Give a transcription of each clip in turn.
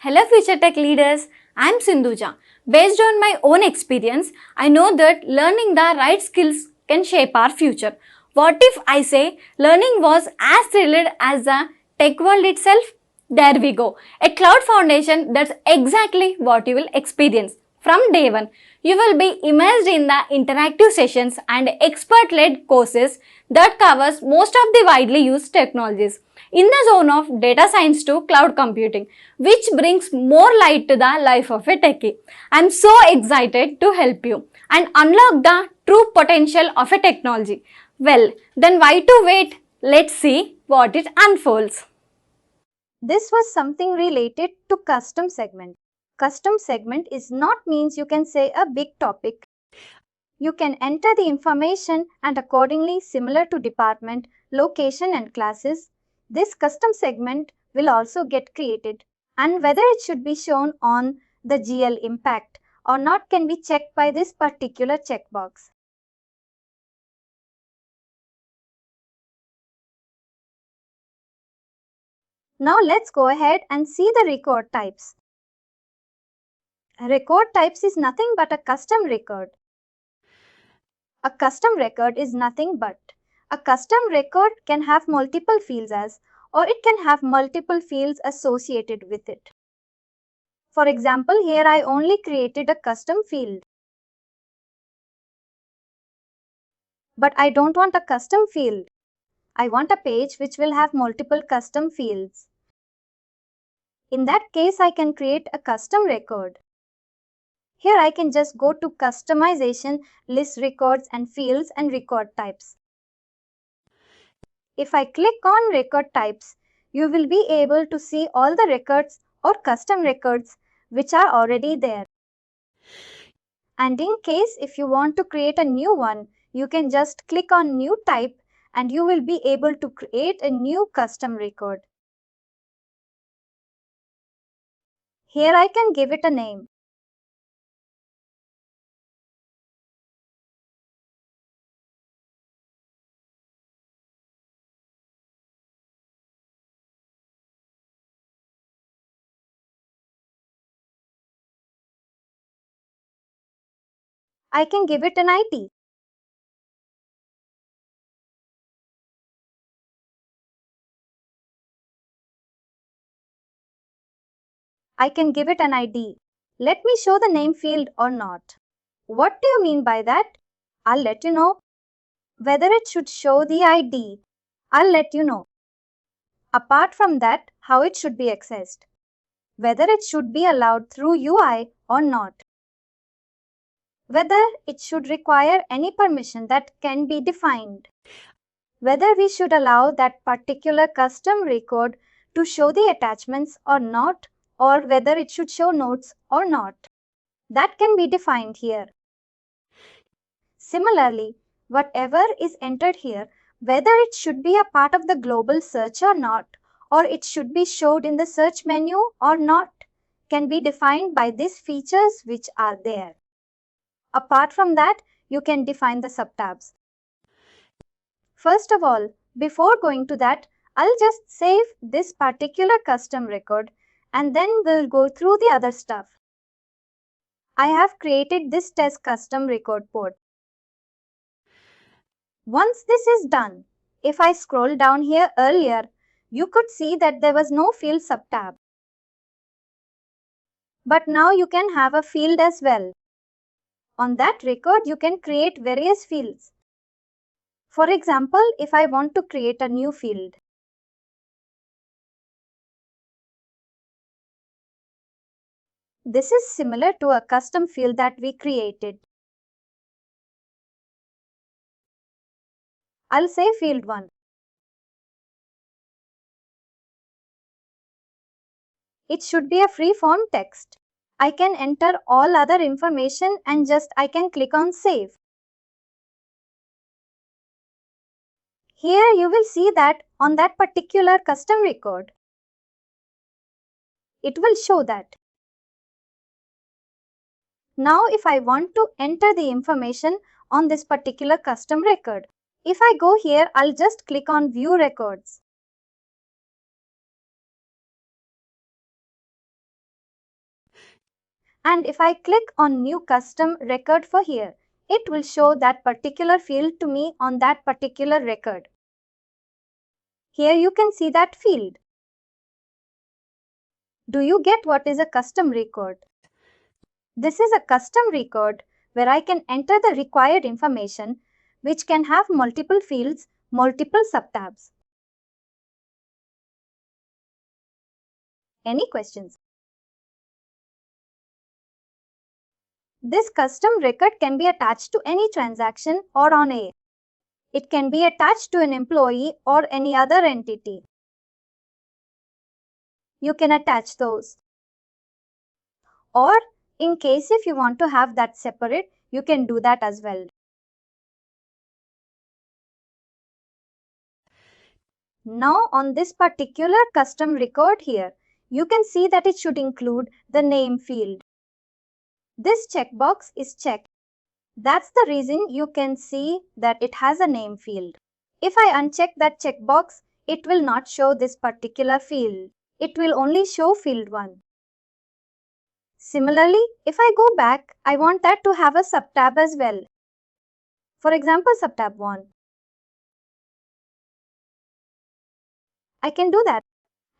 Hello future tech leaders, I am Sindhuja. Based on my own experience, I know that learning the right skills can shape our future. What if I say learning was as thrilled as the tech world itself? There we go. A cloud foundation, that's exactly what you will experience. From day one, you will be immersed in the interactive sessions and expert-led courses that covers most of the widely used technologies in the zone of data science to cloud computing, which brings more light to the life of a techie. I'm so excited to help you and unlock the true potential of a technology. Well, then why to wait? Let's see what it unfolds. This was something related to custom segment. Custom segment is not means you can say a big topic. You can enter the information and accordingly similar to department, location and classes. This custom segment will also get created and whether it should be shown on the GL impact or not can be checked by this particular checkbox. Now let's go ahead and see the record types. Record types is nothing but a custom record. A custom record is nothing but a custom record can have multiple fields as or it can have multiple fields associated with it. For example, here I only created a custom field. But I don't want a custom field. I want a page which will have multiple custom fields. In that case, I can create a custom record. Here I can just go to Customization, List Records and Fields and Record Types. If I click on Record Types, you will be able to see all the records or custom records which are already there. And in case if you want to create a new one, you can just click on New Type and you will be able to create a new custom record. Here I can give it a name. I can give it an ID. I can give it an ID. Let me show the name field or not. What do you mean by that? I'll let you know. Whether it should show the ID, I'll let you know. Apart from that, how it should be accessed. Whether it should be allowed through UI or not. Whether it should require any permission that can be defined. Whether we should allow that particular custom record to show the attachments or not, or whether it should show notes or not. That can be defined here. Similarly, whatever is entered here, whether it should be a part of the global search or not, or it should be showed in the search menu or not, can be defined by these features which are there. Apart from that, you can define the subtabs. First of all, before going to that, I'll just save this particular custom record and then we'll go through the other stuff. I have created this test custom record port. Once this is done, if I scroll down here earlier, you could see that there was no field subtab. But now you can have a field as well. On that record, you can create various fields. For example, if I want to create a new field, this is similar to a custom field that we created. I'll say field 1. It should be a free form text. I can enter all other information and I can click on save. Here you will see that on that particular custom record, it will show that. Now if I want to enter the information on this particular custom record, if I go here, I'll just click on view records. And if I click on new custom record for here, it will show that particular field to me on that particular record. Here you can see that field. Do you get what is a custom record? This is a custom record where I can enter the required information, which can have multiple fields, multiple subtabs. Any questions? This custom record can be attached to any transaction or on a. It can be attached to an employee or any other entity. You can attach those. Or in case if you want to have that separate, you can do that as well. Now on this particular custom record here, you can see that it should include the name field. This checkbox is checked. That's the reason you can see that it has a name field. If I uncheck that checkbox, it will not show this particular field. It will only show field 1. Similarly, if I go back, I want that to have a subtab as well. For example, subtab 1. I can do that.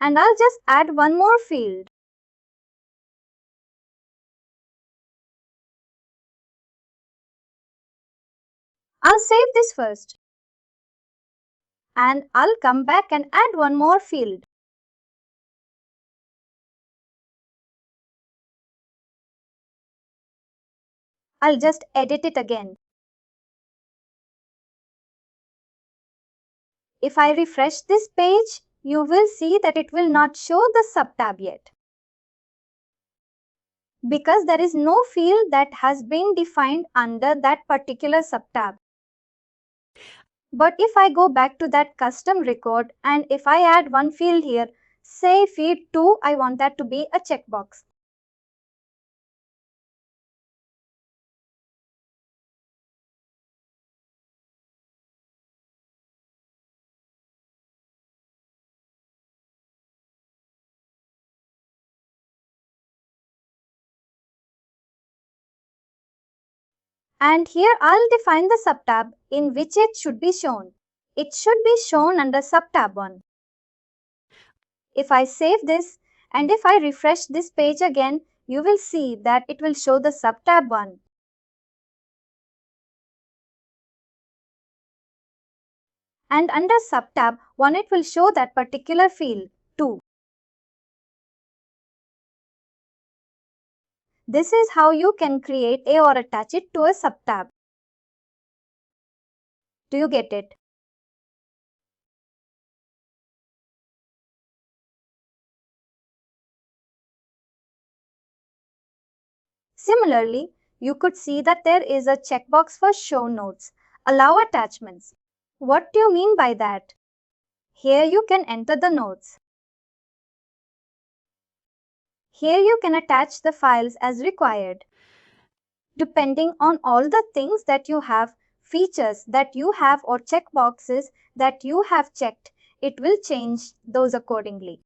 And I'll just add one more field. I'll save this first. And I'll come back and add one more field. I'll just edit it again. If I refresh this page, you will see that it will not show the subtab yet, because there is no field that has been defined under that particular subtab. But if I go back to that custom record and if I add one field here, say field 2, I want that to be a checkbox. And here I'll define the subtab in which it should be shown. It should be shown under subtab 1. If I save this and if I refresh this page again, you will see that it will show the subtab 1. And under subtab 1, it will show that particular field 2. This is how you can create a or attach it to a subtab. Do you get it? Similarly, you could see that there is a checkbox for show notes, allow attachments. What do you mean by that? Here you can enter the notes. Here you can attach the files as required. Depending on all the things that you have, features that you have or checkboxes that you have checked, it will change those accordingly.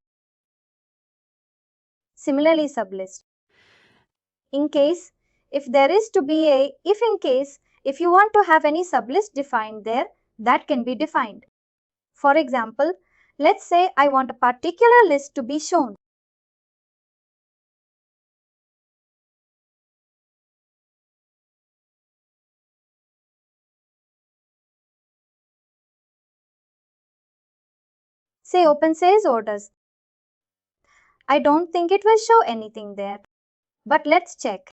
Similarly, sublist. In case, if there is to be a, if you want to have any sublist defined there, that can be defined. For example, let's say I want a particular list to be shown. Say open sales orders. I don't think it will show anything there. But let's check.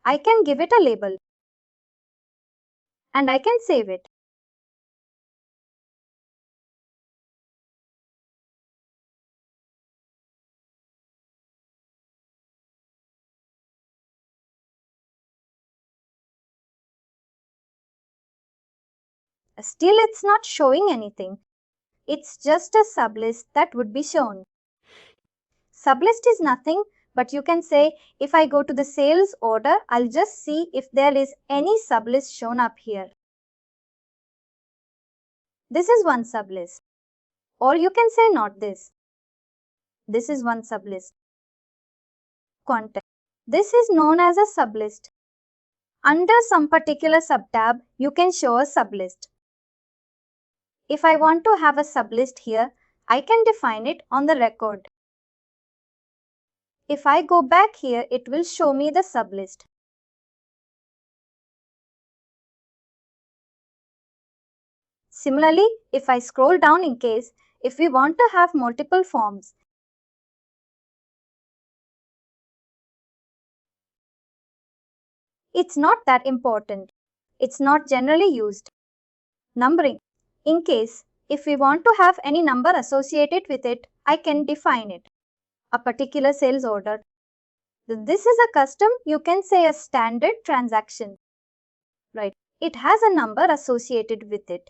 I can give it a label. And I can save it. Still, it's not showing anything. It's just a sublist that would be shown. Sublist is nothing, but you can say if I go to the sales order, I'll just see if there is any sublist shown up here. This is one sublist. Or you can say not this. This is one sublist. Content. This is known as a sublist. Under some particular subtab, you can show a sublist. If I want to have a sublist here, I can define it on the record. If I go back here, it will show me the sublist. Similarly, if I scroll down in case, if we want to have multiple forms, it's not that important. It's not generally used. Numbering. In case, if we want to have any number associated with it, I can define it. A particular sales order. This is a custom, you can say a standard transaction. Right. It has a number associated with it.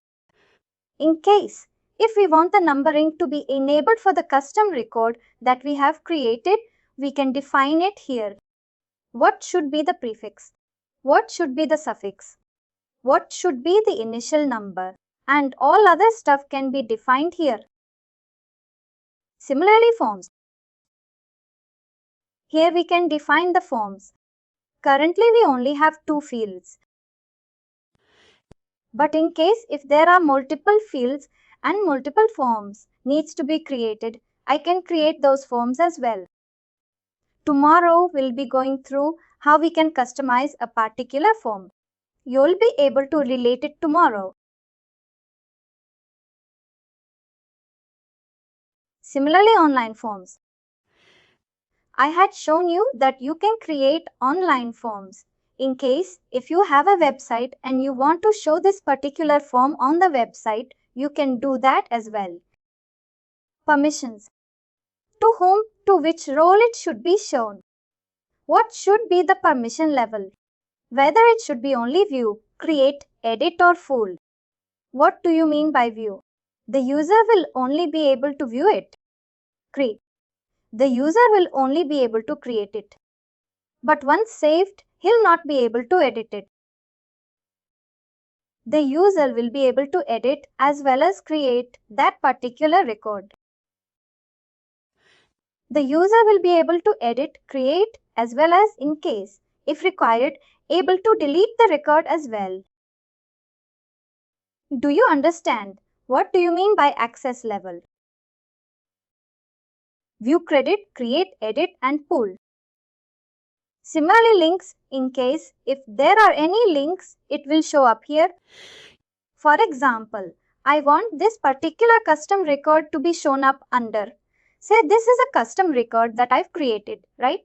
In case, if we want the numbering to be enabled for the custom record that we have created, we can define it here. What should be the prefix? What should be the suffix? What should be the initial number? And all other stuff can be defined here. Similarly, forms. Here we can define the forms. Currently, we only have 2 fields. But in case if there are multiple fields and multiple forms needs to be created, I can create those forms as well. Tomorrow we'll be going through how we can customize a particular form. You'll be able to relate it tomorrow. Similarly, online forms. I had shown you that you can create online forms. In case if you have a website and you want to show this particular form on the website, you can do that as well. Permissions. To whom, to which role it should be shown. What should be the permission level? Whether it should be only view, create, edit or full. What do you mean by view? The user will only be able to view it. Create. The user will only be able to create it. But once saved, he'll not be able to edit it. The user will be able to edit as well as create that particular record. The user will be able to edit, create as well as, in case, if required, able to delete the record as well. Do you understand? What do you mean by access level? View, credit, create, edit and pull. Similarly, links, in case if there are any links, it will show up here. For example, I want this particular custom record to be shown up under. Say this is a custom record that I've created, right?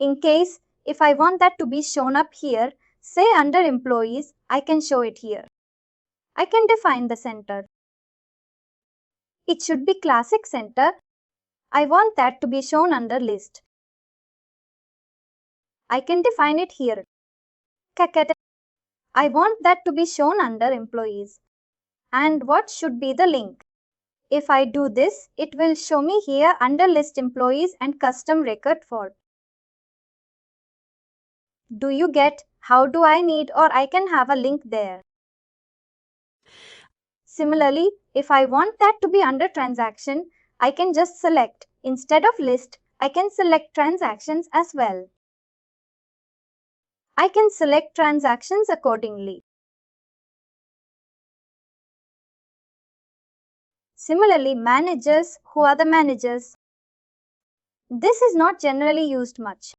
In case if I want that to be shown up here, say under employees, I can show it here. I can define the center. It should be classic center. I want that to be shown under list. I can define it here. I want that to be shown under employees. And what should be the link? If I do this, it will show me here under list employees and custom record for. Do you get how do I need or I can have a link there? Similarly, if I want that to be under transaction, I can just select. Instead of list, I can select transactions as well. I can select transactions accordingly. Similarly, managers, who are the managers? This is not generally used much.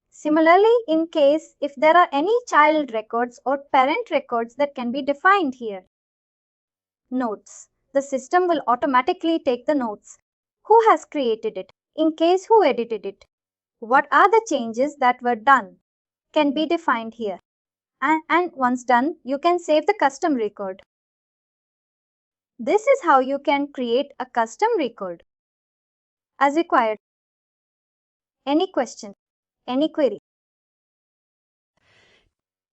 Similarly, in case if there are any child records or parent records that can be defined here. Notes. The system will automatically take the notes. Who has created it? In case who edited it? What are the changes that were done? Can be defined here. And once done, you can save the custom record. This is how you can create a custom record. As required. Any question? Any query?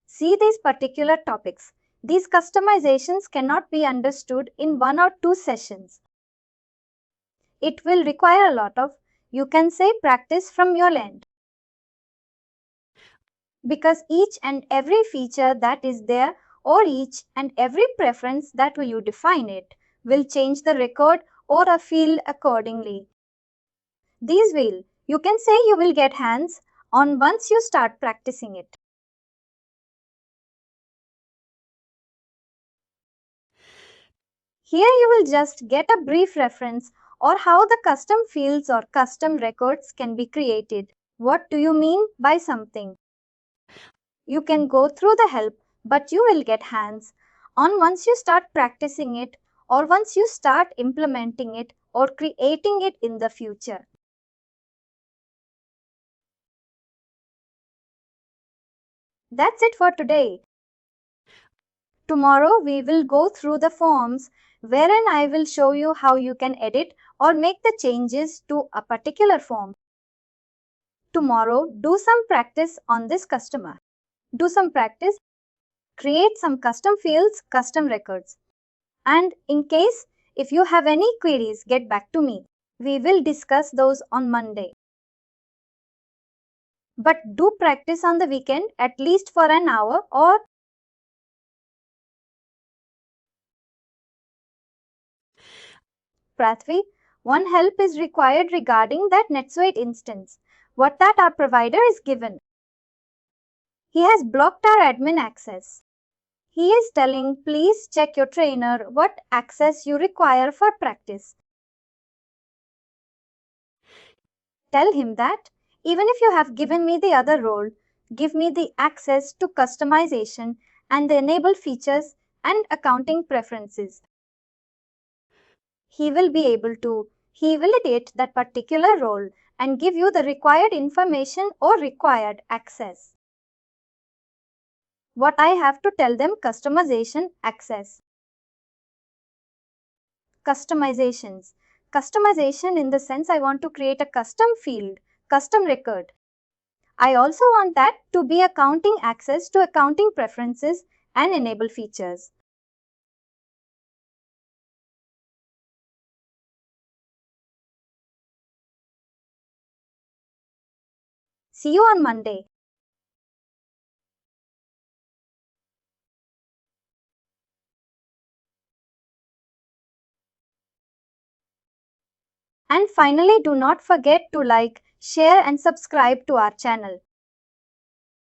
See these particular topics. These customizations cannot be understood in 1 or 2 sessions. It will require a lot of, you can say, practice from your end. because each and every feature that is there or each and every preference that you define it will change the record or a field accordingly. These will, you can say you will get hands on once you start practicing it. Here you will just get a brief reference or how the custom fields or custom records can be created. What do you mean by something? You can go through the help, but you will get hands on once you start practicing it or once you start implementing it or creating it in the future. That's it for today. Tomorrow we will go through the forms wherein I will show you how you can edit or make the changes to a particular form. Tomorrow, do some practice on this customer. Do some practice, create some custom fields, custom records. And in case if you have any queries, get back to me. We will discuss those on Monday. But do practice on the weekend at least for an hour or Prathvi, one help is required regarding that NetSuite instance. What that our provider is given. He has blocked our admin access. He is telling please check your trainer what access you require for practice. Tell him that even if you have given me the other role, give me the access to customization and the enable features and accounting preferences. He will be able to validate that particular role and give you the required information or required access. What I have to tell them customization access. Customizations. Customization in the sense I want to create a custom field, custom record. I also want that to be accounting access to accounting preferences and enable features. See you on Monday. And finally, do not forget to like, share and subscribe to our channel.